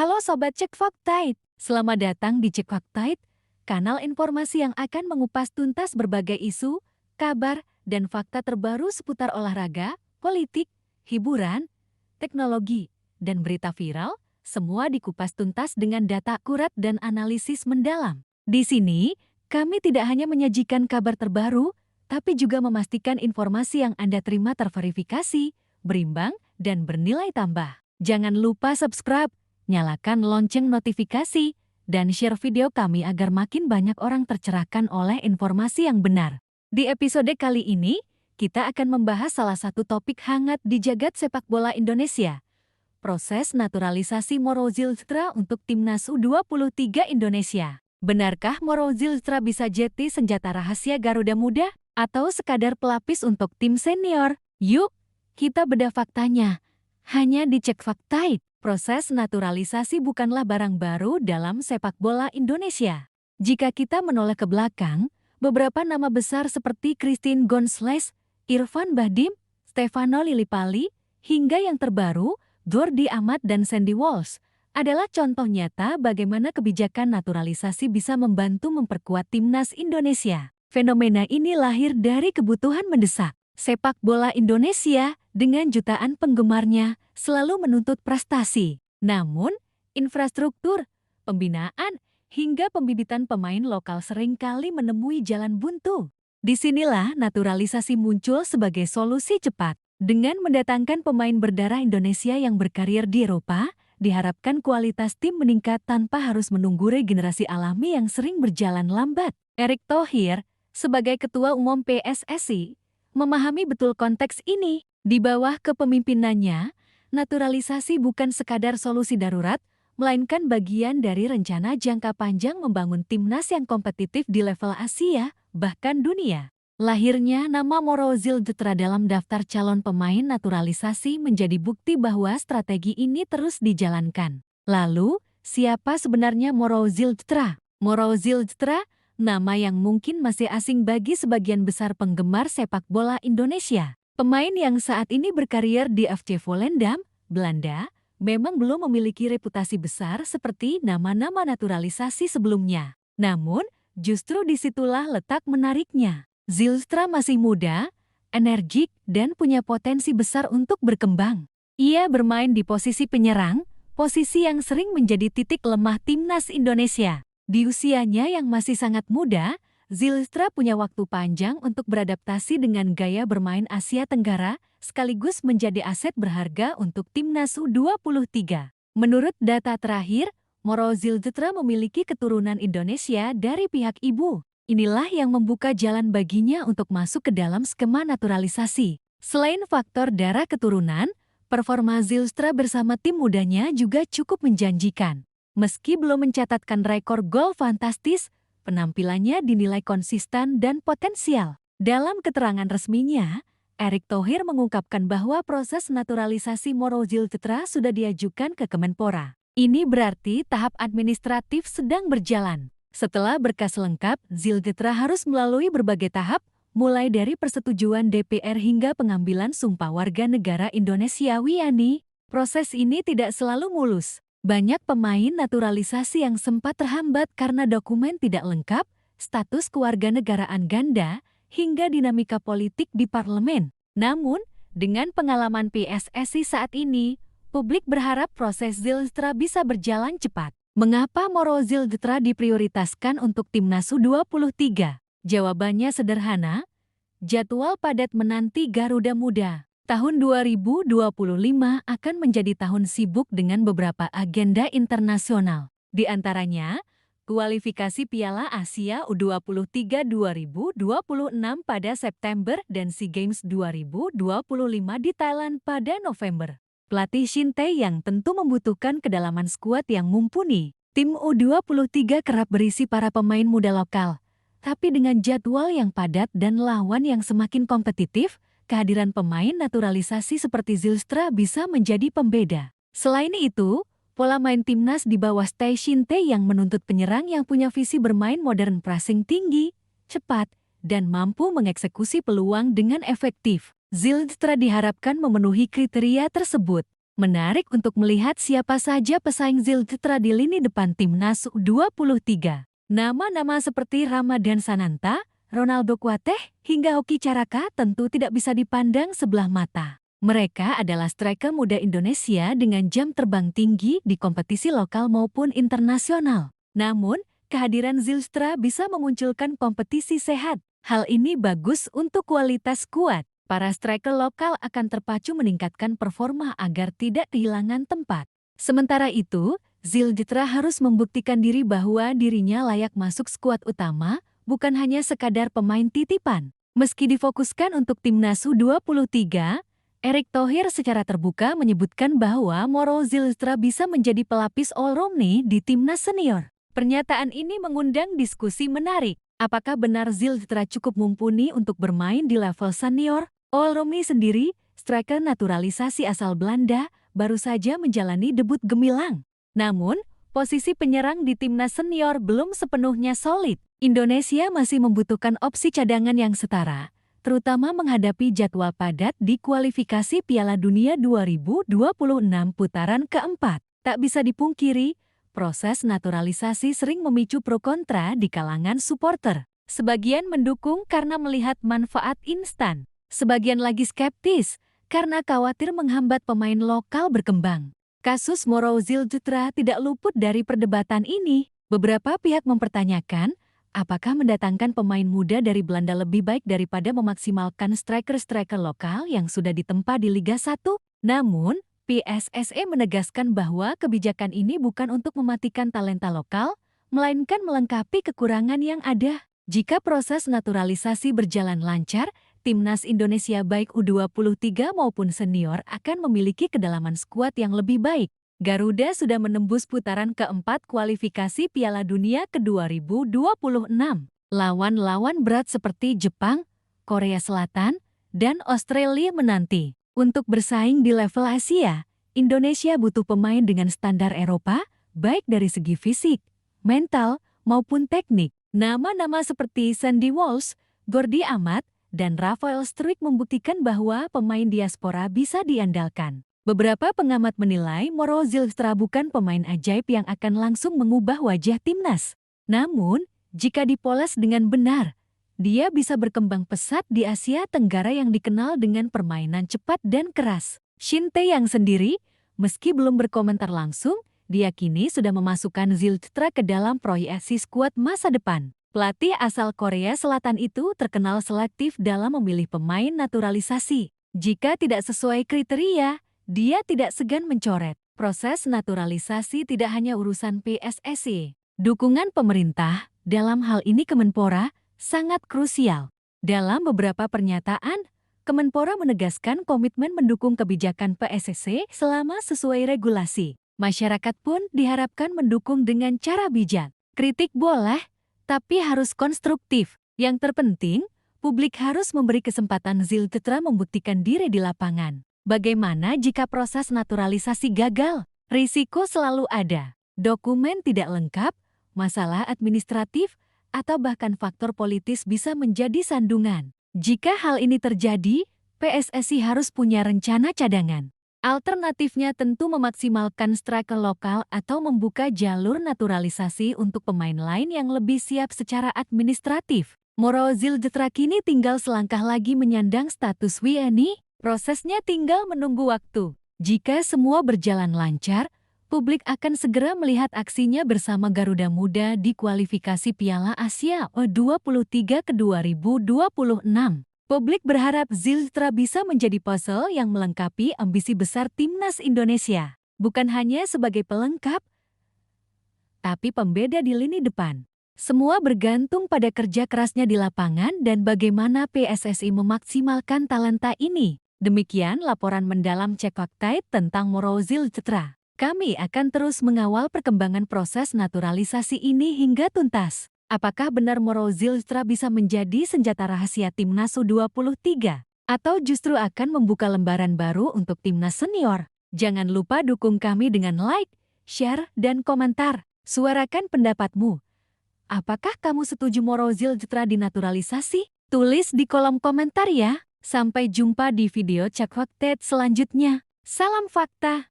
Halo Sobat Cek Faktaid, selamat datang di Cek Faktaid, kanal informasi yang akan mengupas tuntas berbagai isu, kabar, dan fakta terbaru seputar olahraga, politik, hiburan, teknologi, dan berita viral, semua dikupas tuntas dengan data akurat dan analisis mendalam. Di sini, kami tidak hanya menyajikan kabar terbaru, tapi juga memastikan informasi yang Anda terima terverifikasi, berimbang, dan bernilai tambah. Jangan lupa subscribe, nyalakan lonceng notifikasi, dan share video kami agar makin banyak orang tercerahkan oleh informasi yang benar. Di episode kali ini, kita akan membahas salah satu topik hangat di jagat sepak bola Indonesia. Proses naturalisasi Moro Zylstra untuk Timnas U23 Indonesia. Benarkah Moro Zylstra bisa jadi senjata rahasia Garuda Muda? Atau sekadar pelapis untuk tim senior? Yuk, kita bedah faktanya. Hanya di Cek Faktaid. Proses naturalisasi bukanlah barang baru dalam sepak bola Indonesia. Jika kita menoleh ke belakang, beberapa nama besar seperti Christine Gonzalez, Irfan Bahdim, Stefano Lillipali, hingga yang terbaru, Jordi Amat dan Sandy Walsh, adalah contoh nyata bagaimana kebijakan naturalisasi bisa membantu memperkuat timnas Indonesia. Fenomena ini lahir dari kebutuhan mendesak. Sepak bola Indonesia dengan jutaan penggemarnya selalu menuntut prestasi. Namun, infrastruktur, pembinaan, hingga pembibitan pemain lokal seringkali menemui jalan buntu. Disinilah naturalisasi muncul sebagai solusi cepat. Dengan mendatangkan pemain berdarah Indonesia yang berkarir di Eropa, diharapkan kualitas tim meningkat tanpa harus menunggu regenerasi alami yang sering berjalan lambat. Erick Thohir, sebagai Ketua Umum PSSI, memahami betul konteks ini. Di bawah kepemimpinannya, naturalisasi bukan sekadar solusi darurat, melainkan bagian dari rencana jangka panjang membangun timnas yang kompetitif di level Asia, bahkan dunia. Lahirnya nama Moro Zylstra dalam daftar calon pemain naturalisasi menjadi bukti bahwa strategi ini terus dijalankan. Lalu, siapa sebenarnya Moro Zylstra? Moro Zylstra, nama yang mungkin masih asing bagi sebagian besar penggemar sepak bola Indonesia. Pemain yang saat ini berkarier di FC Volendam, Belanda, memang belum memiliki reputasi besar seperti nama-nama naturalisasi sebelumnya. Namun, justru disitulah letak menariknya. Zylstra masih muda, energik, dan punya potensi besar untuk berkembang. Ia bermain di posisi penyerang, posisi yang sering menjadi titik lemah timnas Indonesia. Di usianya yang masih sangat muda, Zylstra punya waktu panjang untuk beradaptasi dengan gaya bermain Asia Tenggara, sekaligus menjadi aset berharga untuk timnas U23. Menurut data terakhir, Moro Zylstra memiliki keturunan Indonesia dari pihak ibu. Inilah yang membuka jalan baginya untuk masuk ke dalam skema naturalisasi. Selain faktor darah keturunan, performa Zylstra bersama tim mudanya juga cukup menjanjikan. Meski belum mencatatkan rekor gol fantastis, penampilannya dinilai konsisten dan potensial. Dalam keterangan resminya, Erick Thohir mengungkapkan bahwa proses naturalisasi Moro Zylstra sudah diajukan ke Kemenpora. Ini berarti tahap administratif sedang berjalan. Setelah berkas lengkap, Zylstra harus melalui berbagai tahap, mulai dari persetujuan DPR hingga pengambilan sumpah warga negara Indonesia WIANI. Proses ini tidak selalu mulus. Banyak pemain naturalisasi yang sempat terhambat karena dokumen tidak lengkap, status kewarganegaraan ganda, hingga dinamika politik di parlemen. Namun, dengan pengalaman PSSI saat ini, publik berharap proses Zylstra bisa berjalan cepat. Mengapa Moro Zylstra diprioritaskan untuk timnas U23? Jawabannya sederhana, jadwal padat menanti Garuda Muda. Tahun 2025 akan menjadi tahun sibuk dengan beberapa agenda internasional. Di antaranya, kualifikasi Piala Asia U23 2026 pada September dan SEA Games 2025 di Thailand pada November. Pelatih Shin Tae-yong tentu membutuhkan kedalaman skuad yang mumpuni. Tim U23 kerap berisi para pemain muda lokal. Tapi dengan jadwal yang padat dan lawan yang semakin kompetitif, kehadiran pemain naturalisasi seperti Zylstra bisa menjadi pembeda. Selain itu, pola main timnas di bawah Shin Tae-yong menuntut penyerang yang punya visi bermain modern, pressing tinggi, cepat, dan mampu mengeksekusi peluang dengan efektif. Zylstra diharapkan memenuhi kriteria tersebut. Menarik untuk melihat siapa saja pesaing Ziltetra di lini depan Timnas U23. Nama-nama seperti Ramadan Sananta, Ronaldo Kuateh, hingga Hoki Caraka tentu tidak bisa dipandang sebelah mata. Mereka adalah striker muda Indonesia dengan jam terbang tinggi di kompetisi lokal maupun internasional. Namun, kehadiran Ziltetra bisa memunculkan kompetisi sehat. Hal ini bagus untuk kualitas skuad. Para striker lokal akan terpacu meningkatkan performa agar tidak kehilangan tempat. Sementara itu, Ziltetra harus membuktikan diri bahwa dirinya layak masuk skuad utama, bukan hanya sekadar pemain titipan. Meski difokuskan untuk Timnas U23, Erick Thohir secara terbuka menyebutkan bahwa Moro Ziltetra bisa menjadi pelapis all-round di Timnas senior. Pernyataan ini mengundang diskusi menarik. Apakah benar Ziltetra cukup mumpuni untuk bermain di level senior? All-round sendiri, striker naturalisasi asal Belanda, baru saja menjalani debut gemilang. Namun, posisi penyerang di Timnas senior belum sepenuhnya solid. Indonesia masih membutuhkan opsi cadangan yang setara, terutama menghadapi jadwal padat di kualifikasi Piala Dunia 2026 putaran keempat. Tak bisa dipungkiri, proses naturalisasi sering memicu pro kontra di kalangan supporter. Sebagian mendukung karena melihat manfaat instan. Sebagian lagi skeptis karena khawatir menghambat pemain lokal berkembang. Kasus Moro Ziltetra tidak luput dari perdebatan ini. Beberapa pihak mempertanyakan, apakah mendatangkan pemain muda dari Belanda lebih baik daripada memaksimalkan striker-striker lokal yang sudah ditempa di Liga 1? Namun, PSSI menegaskan bahwa kebijakan ini bukan untuk mematikan talenta lokal, melainkan melengkapi kekurangan yang ada. Jika proses naturalisasi berjalan lancar, Timnas Indonesia baik U23 maupun senior akan memiliki kedalaman skuad yang lebih baik. Garuda sudah menembus putaran keempat kualifikasi Piala Dunia ke-2026. Lawan-lawan berat seperti Jepang, Korea Selatan, dan Australia menanti. Untuk bersaing di level Asia, Indonesia butuh pemain dengan standar Eropa, baik dari segi fisik, mental, maupun teknik. Nama-nama seperti Sandy Walsh, Gordy Amat, dan Rafael Struijk membuktikan bahwa pemain diaspora bisa diandalkan. Beberapa pengamat menilai Moro Ziltetra bukan pemain ajaib yang akan langsung mengubah wajah timnas. Namun, jika dipoles dengan benar, dia bisa berkembang pesat di Asia Tenggara yang dikenal dengan permainan cepat dan keras. Shin Tae-yang sendiri, meski belum berkomentar langsung, diyakini sudah memasukkan Ziltetra ke dalam proyeksi skuad masa depan. Pelatih asal Korea Selatan itu terkenal selektif dalam memilih pemain naturalisasi. Jika tidak sesuai kriteria, dia tidak segan mencoret. Proses naturalisasi tidak hanya urusan PSSI. Dukungan pemerintah, dalam hal ini Kemenpora, sangat krusial. Dalam beberapa pernyataan, Kemenpora menegaskan komitmen mendukung kebijakan PSSI selama sesuai regulasi. Masyarakat pun diharapkan mendukung dengan cara bijak. Kritik boleh, tapi harus konstruktif. Yang terpenting, publik harus memberi kesempatan Ziltetra membuktikan diri di lapangan. Bagaimana jika proses naturalisasi gagal? Risiko selalu ada. Dokumen tidak lengkap, masalah administratif, atau bahkan faktor politis bisa menjadi sandungan. Jika hal ini terjadi, PSSI harus punya rencana cadangan. Alternatifnya tentu memaksimalkan striker lokal atau membuka jalur naturalisasi untuk pemain lain yang lebih siap secara administratif. Moro Ziltetra kini tinggal selangkah lagi menyandang status WNI, prosesnya tinggal menunggu waktu. Jika semua berjalan lancar, publik akan segera melihat aksinya bersama Garuda Muda di kualifikasi Piala Asia U23 ke-2026. Publik berharap Ziltetra bisa menjadi puzzle yang melengkapi ambisi besar Timnas Indonesia. Bukan hanya sebagai pelengkap, tapi pembeda di lini depan. Semua bergantung pada kerja kerasnya di lapangan dan bagaimana PSSI memaksimalkan talenta ini. Demikian laporan mendalam Cekfakta tentang Moro Ziltetra. Kami akan terus mengawal perkembangan proses naturalisasi ini hingga tuntas. Apakah benar Moro Ziltetra bisa menjadi senjata rahasia Timnas U23? Atau justru akan membuka lembaran baru untuk Timnas senior? Jangan lupa dukung kami dengan like, share, dan komentar. Suarakan pendapatmu. Apakah kamu setuju Moro Ziltetra dinaturalisasi? Tulis di kolom komentar ya. Sampai jumpa di video Cekfakta selanjutnya. Salam fakta.